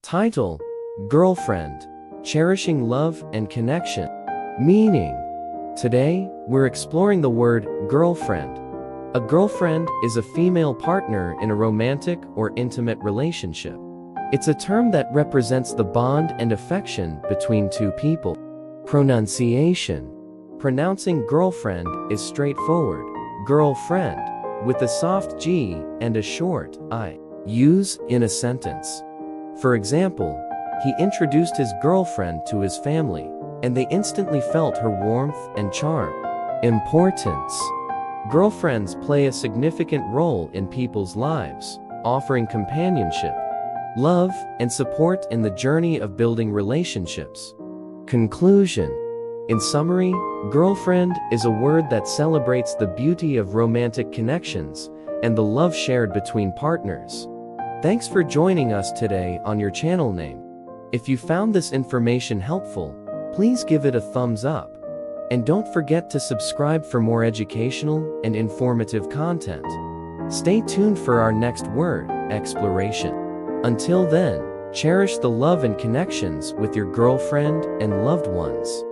Title: Girlfriend, Cherishing Love and Connection. Meaning: today, we're exploring the word girlfriend. A girlfriend is a female partner in a romantic or intimate relationship. It's a term that represents the bond and affection between two people. Pronunciation: pronouncing girlfriend is straightforward, girlfriend, with a soft G and a short I. Use in a sentence. For example, he introduced his girlfriend to his family, and they instantly felt her warmth and charm. Importance: girlfriends play a significant role in people's lives, offering companionship, love, and support in the journey of building relationships. Conclusion: in summary, girlfriend is a word that celebrates the beauty of romantic connections and the love shared between partners. Thanks for joining us today on your channel name. If you found this information helpful, please give it a thumbs up. And don't forget to subscribe for more educational and informative content. Stay tuned for our next word exploration. Until then, cherish the love and connections with your girlfriend and loved ones.